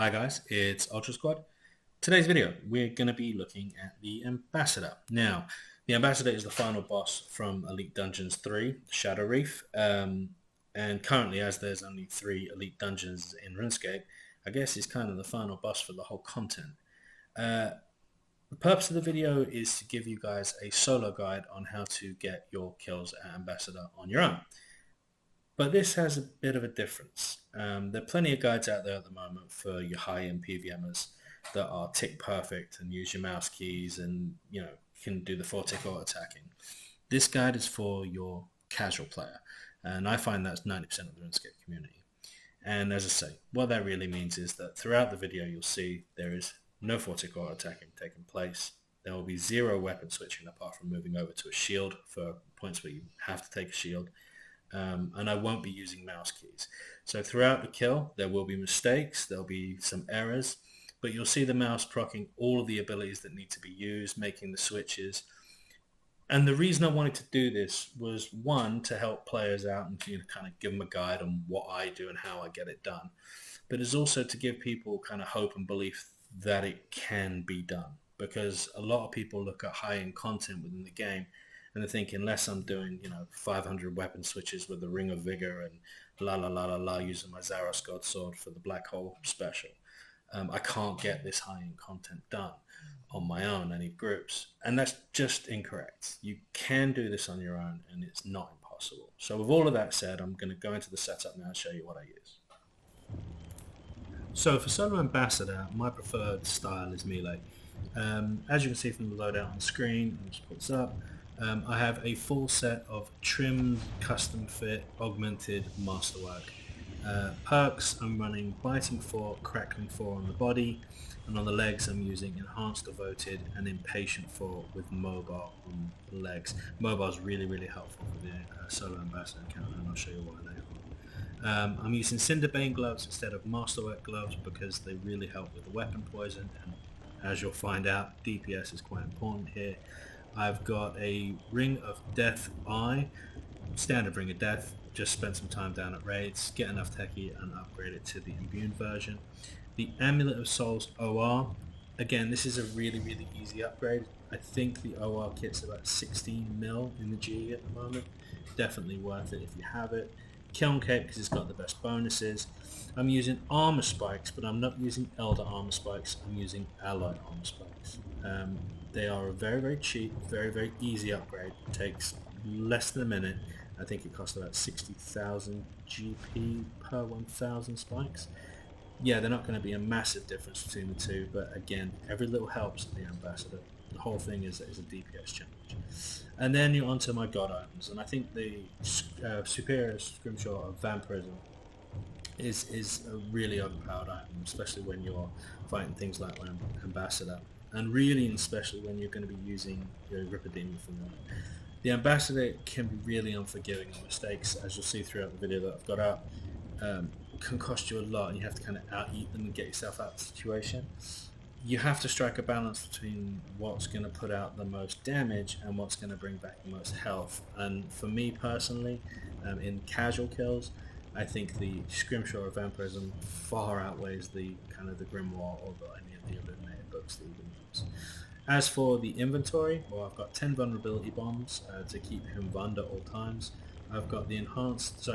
Hi guys, it's Ultra Squad. Today's video, we're going to be looking at the Ambassador. Now, the Ambassador is the final boss from Elite Dungeons 3, Shadow Reef. And currently, as there's only 3 Elite Dungeons in RuneScape, I guess it's kind of the final boss for the whole content. Uh, the purpose of the video is to give you guys a solo guide on how to get your kills at Ambassador on your own. But this has a bit of a difference. There are plenty of guides out there at the moment for your high-end PVMers that are tick perfect and use your mouse keys and can do the 4-tick auto attacking. This guide is for your casual player, and I find that's 90% of the RuneScape community. And as I say, what that really means is that throughout the video you'll see there is no 4-tick auto attacking taking place. There will be 0 weapon switching apart from moving over to a shield for points where you have to take a shield. And I won't be using mouse keys. So throughout the kill, there will be mistakes, there'll be some errors, but you'll see the mouse proccing all of the abilities that need to be used, making the switches. And the reason I wanted to do this was, one, to help players out and kind of give them a guide on what I do and how I get it done. But it's also to give people kind of hope and belief that it can be done. Because a lot of people look at high-end content within the game and I think unless I'm doing, 500 weapon switches with the Ring of Vigor and la la la la la using my Zaros God Sword for the Black Hole special, I can't get this high-end content done on my own. I need groups. And that's just incorrect. You can do this on your own and it's not impossible. So with all of that said, I'm going to go into the setup now and show you what I use. So for Solo Ambassador, my preferred style is melee. As you can see from the loadout on the screen, I'll just put this up. I have a full set of trimmed, custom fit, augmented masterwork. Perks, I'm running Biting 4, Crackling 4 on the body, and on the legs I'm using Enhanced Devoted and Impatient 4 with Mobile on the legs. Mobile is really, really helpful for the Solo Ambassador encounter, and I'll show you why later on. I'm using Cinderbane gloves instead of Masterwork gloves because they really help with the weapon poison, and as you'll find out, DPS is quite important here. I've got a Ring of Death Eye, standard Ring of Death, just spent some time down at raids, get enough techie and upgrade it to the imbued version. The Amulet of Souls OR, again this is a really, really easy upgrade. I think the OR kit's about 16 mil in the G at the moment, definitely worth it if you have it. Kiln Cape because it's got the best bonuses. I'm using armor spikes, but I'm not using Elder armor spikes, I'm using Alloy armor spikes. They are a very, very cheap, very, very easy upgrade. It takes less than a minute. I think it costs about 60,000 GP per 1,000 spikes. Yeah, they're not going to be a massive difference between the two, but again, every little helps at the Ambassador. The whole thing is a DPS challenge. And then you're onto my god items, and I think the Superior Scrimshaw of Vampirism is a really overpowered item, especially when you're fighting things like Ambassador. And really especially when you're going to be using Ripper Demon for them. The Ambassador can be really unforgiving on mistakes, as you'll see throughout the video that I've got up. Can cost you a lot and you have to kind of out-eat them and get yourself out of the situation. You have to strike a balance between what's going to put out the most damage and what's going to bring back the most health. And for me personally, in casual kills, I think the Scrimshaw of Vampirism far outweighs the kind of the Grimoire or any of the Illuminated books that you can use. As for the inventory, well, I've got 10 vulnerability bombs to keep him Vund at all times. I've got the enhanced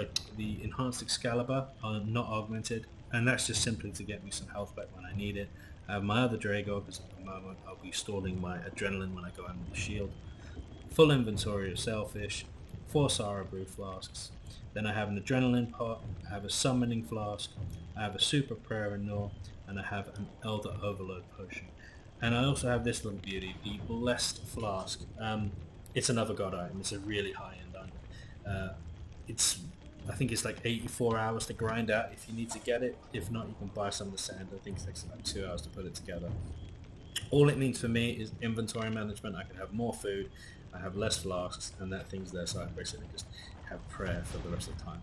Excalibur, not augmented, and that's just simply to get me some health back when I need it. I have my other Drago because at the moment I'll be stalling my adrenaline when I go in with the shield. Full inventory of Sailfish, 4 Sara Brew flasks. Then I have an adrenaline pot, I have a summoning flask, I have a super prayer and gnaw, and I have an Elder Overload potion. And I also have this little beauty, the Blessed Flask. It's another god item, it's a really high-end item. I think it's like 84 hours to grind out if you need to get it. If not, you can buy some of the sand. I think it takes about 2 hours to put it together. All it means for me is inventory management. I can have more food, I have less flasks, and that thing's there, so I basically just have prayer for the rest of the time.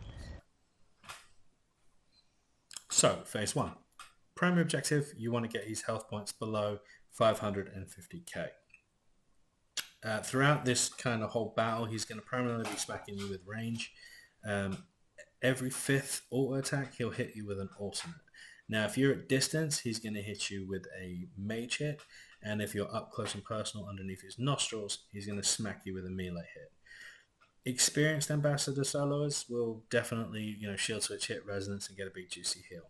So, phase 1. Primary objective, you want to get his health points below 550k. Throughout this kind of whole battle, he's going to primarily be smacking you with range. Every 5th auto attack, he'll hit you with an ultimate. Now, if you're at distance, he's going to hit you with a mage hit, and if you're up close and personal underneath his nostrils, he's going to smack you with a melee hit. Experienced ambassador soloists will definitely, shield switch, hit resonance, and get a big juicy heal.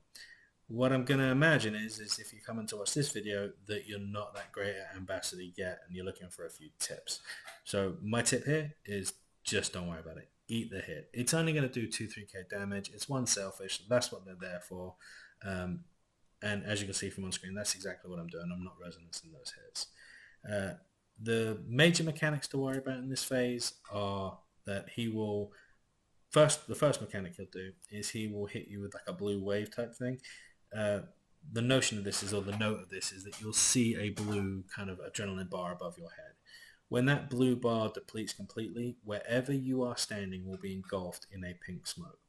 What I'm going to imagine is if you come in to watch this video that you're not that great at ambassador yet and you're looking for a few tips. So my tip here is just don't worry about it. Eat the hit. It's only going to do 2-3k damage. It's one selfish. That's what they're there for. And as you can see from on screen, that's exactly what I'm doing. I'm not resonancing those hits. The major mechanics to worry about in this phase are that he will... the first mechanic he'll do is he will hit you with like a blue wave type thing. The notion of this is, or the note of this is that you'll see a blue kind of adrenaline bar above your head. When that blue bar depletes completely, wherever you are standing will be engulfed in a pink smoke.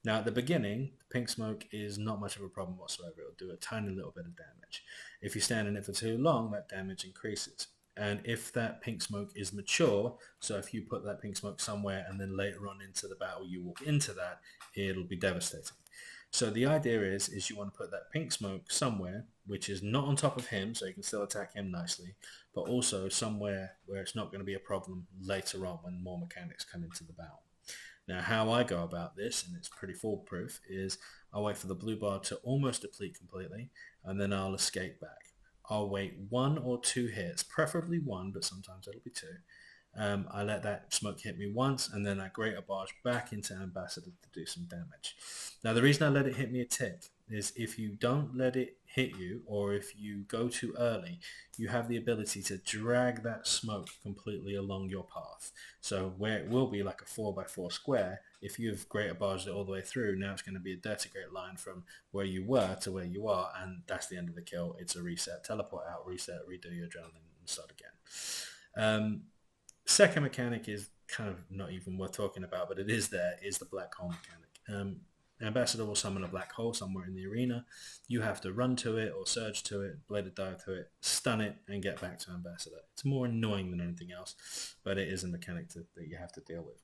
Now at the beginning, the pink smoke is not much of a problem whatsoever. It'll do a tiny little bit of damage. If you stand in it for too long, that damage increases. And if that pink smoke is mature, so if you put that pink smoke somewhere and then later on into the battle you walk into that, it'll be devastating. So the idea is you want to put that pink smoke somewhere which is not on top of him, so you can still attack him nicely, but also somewhere where it's not going to be a problem later on when more mechanics come into the battle. Now how I go about this, and it's pretty foolproof, is I'll wait for the blue bar to almost deplete completely, and then I'll escape back. I'll wait 1 or 2 hits, preferably 1, but sometimes it'll be 2. I let that smoke hit me once, and then I greater barge back into Ambassador to do some damage. Now the reason I let it hit me a tick is if you don't let it hit you, or if you go too early, you have the ability to drag that smoke completely along your path. So where it will be like a 4x4 square, if you've greater barged it all the way through, now it's going to be a dirty great line from where you were to where you are, and that's the end of the kill. It's a reset. Teleport out, reset, redo your adrenaline, and start again. Second mechanic is kind of not even worth talking about, but it is there, is the black hole mechanic. Ambassador will summon a black hole somewhere in the arena. You have to run to it or surge to it, bladed dive to it, stun it, and get back to Ambassador. It's more annoying than anything else, but it is a mechanic that you have to deal with.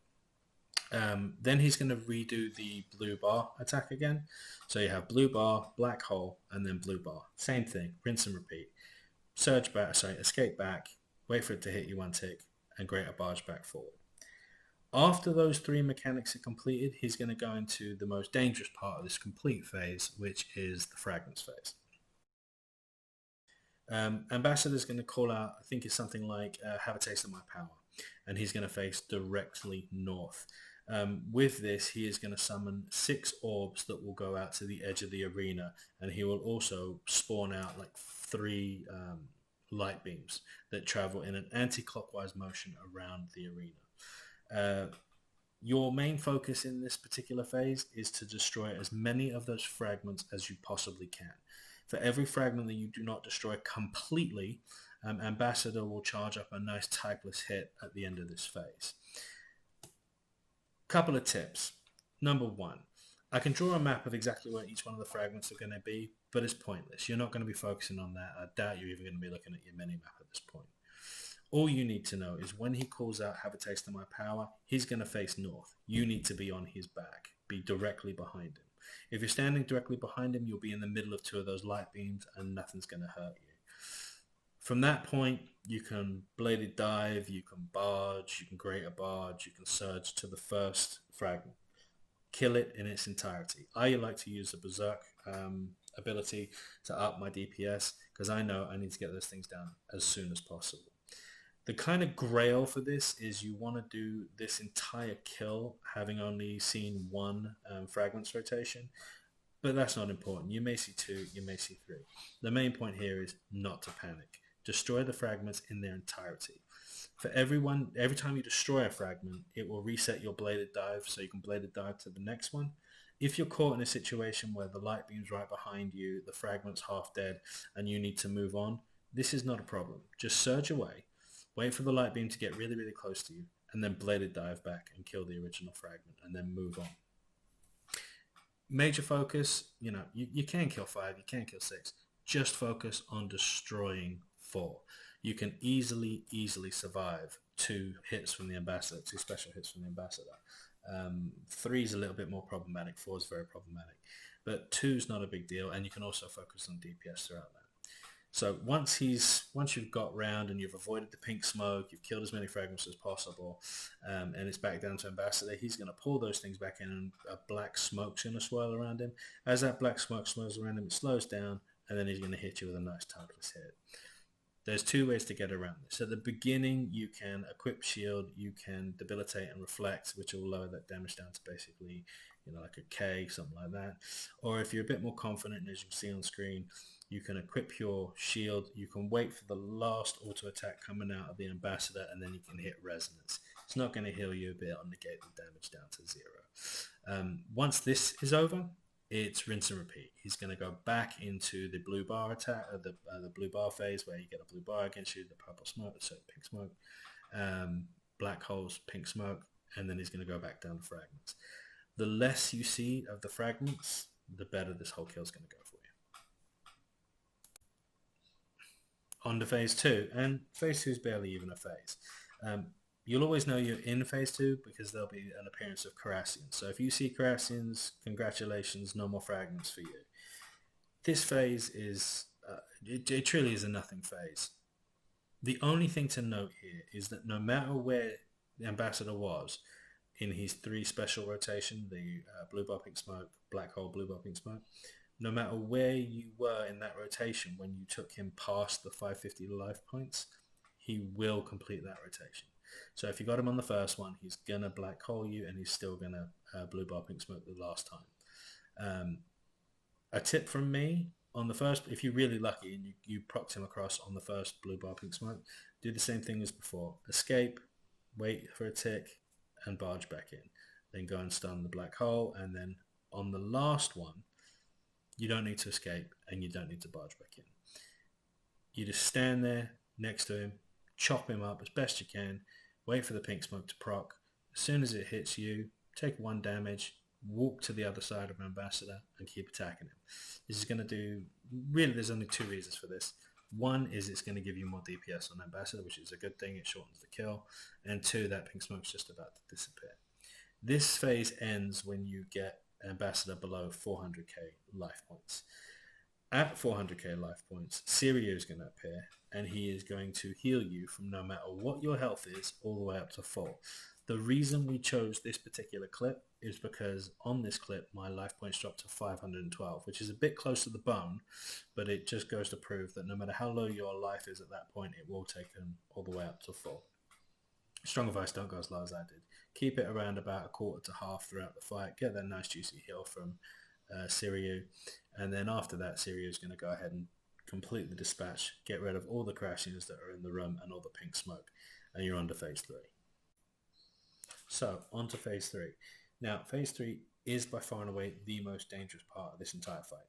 Then he's going to redo the blue bar attack again. So you have blue bar, black hole, and then blue bar. Same thing, rinse and repeat. Surge back, escape back, wait for it to hit you one tick, and greater barge back forward. After those 3 mechanics are completed, he's going to go into the most dangerous part of this complete phase, which is the fragments phase. Ambassador's going to call out, I think it's something like, have a taste of my power, and he's going to face directly north. With this, he is going to summon 6 orbs that will go out to the edge of the arena, and he will also spawn out like 3 light beams that travel in an anti-clockwise motion around the arena. Your main focus in this particular phase is to destroy as many of those fragments as you possibly can. For every fragment that you do not destroy completely, Ambassador will charge up a nice typeless hit at the end of this phase. Couple of tips. Number 1, I can draw a map of exactly where each one of the fragments are going to be, but it's pointless. You're not going to be focusing on that. I doubt you're even going to be looking at your mini-map at this point. All you need to know is when he calls out, have a taste of my power, he's going to face north. You need to be on his back, be directly behind him. If you're standing directly behind him, you'll be in the middle of 2 of those light beams and nothing's going to hurt you. From that point, you can bladed dive, you can barge, you can greater barge, you can surge to the first fragment. Kill it in its entirety. I like to use the Berserk ability to up my DPS because I know I need to get those things down as soon as possible. The kind of grail for this is you want to do this entire kill having only seen 1 fragments rotation, but that's not important. You may see 2, you may see 3. The main point here is not to panic. Destroy the fragments in their entirety. For every time you destroy a fragment, it will reset your bladed dive so you can bladed dive to the next one. If you're caught in a situation where the light beam's right behind you, the fragment's half dead, and you need to move on, this is not a problem. Just surge away, wait for the light beam to get really, really close to you, and then bladed dive back and kill the original fragment, and then move on. Major focus, you can kill 5, you can kill 6. Just focus on destroying 4. You can easily survive 2 hits from the Ambassador, 2 special hits from the Ambassador. 3 is a little bit more problematic, 4 is very problematic. but 2's not a big deal, and you can also focus on DPS throughout that. So once you've got round and you've avoided the pink smoke, you've killed as many fragments as possible, and it's back down to Ambassador, he's going to pull those things back in, and a black smoke's going to swirl around him. As that black smoke swirls around him, it slows down, and then he's going to hit you with a nice targetless hit. There's two ways to get around this. At the beginning, you can equip shield, you can debilitate and reflect, which will lower that damage down to basically, like a K, something like that. Or if you're a bit more confident, as you can see on screen, you can equip your shield, you can wait for the last auto attack coming out of the Ambassador, and then you can hit Resonance. It's not going to heal you, but it'll negate the damage down to 0. Once this is over, it's rinse and repeat. He's going to go back into the blue bar attack, the blue bar phase, where you get a blue bar against you, the purple smoke, so pink smoke, black holes, pink smoke, and then he's going to go back down to fragments. The less you see of the fragments, the better this whole kill is going to go for you. On to phase 2, and phase 2 is barely even a phase. You'll always know you're in phase 2 because there'll be an appearance of Carassians. So if you see Carassians, congratulations, no more fragments for you. This phase is, it truly is a nothing phase. The only thing to note here is that no matter where the Ambassador was in his 3 special rotation, the blue bar, pink smoke, black hole, blue bar, pink smoke, no matter where you were in that rotation when you took him past the 550 life points, he will complete that rotation. So if you got him on the first one, he's going to black hole you, and he's still going to blue bar, pink smoke the last time. A tip from me, on the first, if you're really lucky and you procced him across on the first blue bar, pink smoke, do the same thing as before. Escape, wait for a tick, and barge back in. Then go and stun the black hole, and then on the last one, you don't need to escape and you don't need to barge back in. You just stand there next to him, chop him up as best you can, wait for the pink smoke to proc. As soon as it hits you, take 1 damage, walk to the other side of Ambassador and keep attacking him. This is going to do, really there's only 2 reasons for this. One is it's going to give you more DPS on Ambassador, which is a good thing, it shortens the kill. And 2, that pink smoke's just about to disappear. This phase ends when you get Ambassador below 400k life points. At 400k life points, Sirio is going to appear, and he is going to heal you from no matter what your health is all the way up to full. The reason we chose this particular clip is because on this clip my life points dropped to 512, which is a bit close to the bone, but it just goes to prove that no matter how low your life is at that point, it will take them all the way up to full. Strong advice, don't go as low as I did. Keep it around about a quarter to half throughout the fight. Get that nice juicy heal from Sirio. And then after that, Sirio is going to go ahead and complete the dispatch, get rid of all the Carassians that are in the room and all the pink smoke. And you're on to phase 3. So, on to phase 3. Now, phase 3 is by far and away the most dangerous part of this entire fight.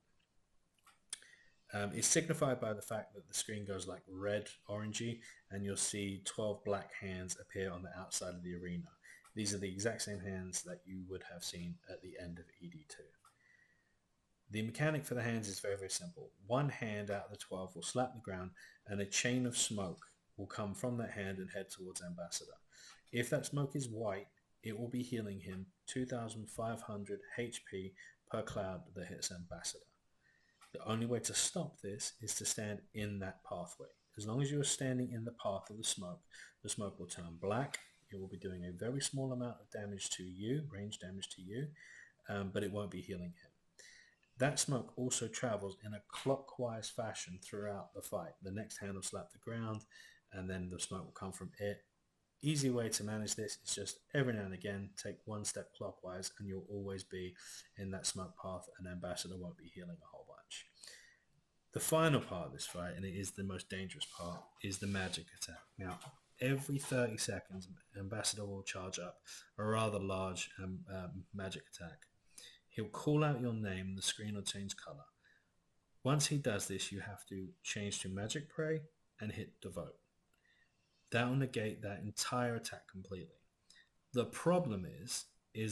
It's signified by the fact that the screen goes like red, orangey, and you'll see 12 black hands appear on the outside of the arena. These are the exact same hands that you would have seen at the end of ED2. The mechanic for the hands is very, very simple. 1 hand out of the 12 will slap the ground, and a chain of smoke will come from that hand and head towards Ambassador. If that smoke is white, it will be healing him 2,500 HP per cloud that hits Ambassador. The only way to stop this is to stand in that pathway. As long as you are standing in the path of the smoke will turn black. It will be doing a very small amount of damage to you, range damage to you, but it won't be healing him. That smoke also travels in a clockwise fashion throughout the fight. The next hand will slap the ground, and then the smoke will come from it. Easy way to manage this is just every now and again take 1 step clockwise, and you'll always be in that smoke path, and Ambassador won't be healing a whole bunch. The final part of this fight, and it is the most dangerous part, is the magic attack. Now, every 30 seconds, Ambassador will charge up a rather large magic attack. He'll call out your name and the screen will change color. Once he does this, you have to change to Magic Prey and hit Devote. That will negate that entire attack completely. The problem is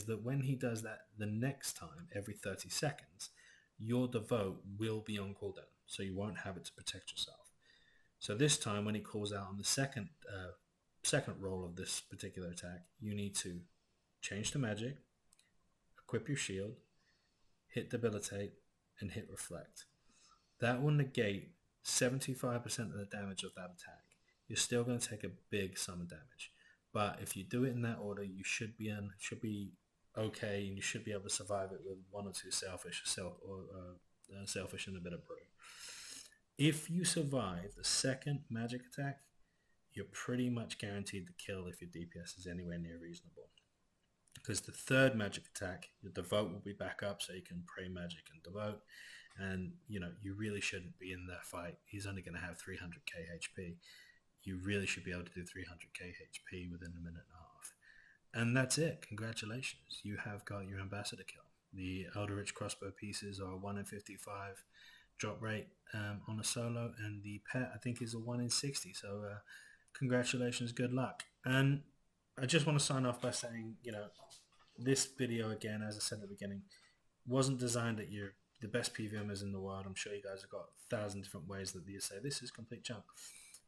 that when he does that the next time, every 30 seconds, your Devote will be on cooldown, so you won't have it to protect yourself. So this time, when he calls out on the second roll of this particular attack, you need to change to Magic, equip your shield, hit debilitate, and hit reflect. That will negate 75% of the damage of that attack. You're still going to take a big sum of damage, but if you do it in that order, you should be okay, and you should be able to survive it with one or two selfish selfish and a bit of brew. If you survive the second magic attack, you're pretty much guaranteed to kill if your DPS is anywhere near reasonable. Because the third magic attack, your devote will be back up, so you can pray magic and devote. And, you really shouldn't be in that fight. He's only going to have 300k HP. You really should be able to do 300k HP within a minute and a half. And that's it. Congratulations. You have got your ambassador kill. The Eldritch crossbow pieces are 1 in 55 drop rate on a solo, and the pet, I think, is a 1 in 60. So congratulations, good luck. And I just want to sign off by saying, this video, again, as I said at the beginning, wasn't designed at you're the best PVMers in the world. I'm sure you guys have got 1,000 different ways that you say this is complete junk.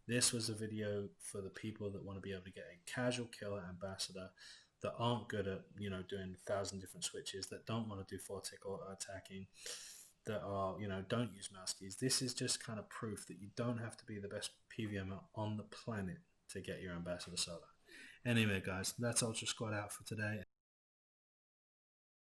This was a video for the people that want to be able to get a casual kill at ambassador, that aren't good at doing 1,000 different switches, that don't want to do 4-tick auto attacking, that are don't use mouse keys. This is just kind of proof that you don't have to be the best PVMer on the planet to get your ambassador solo. Anyway, guys, that's Ultra Squad out for today.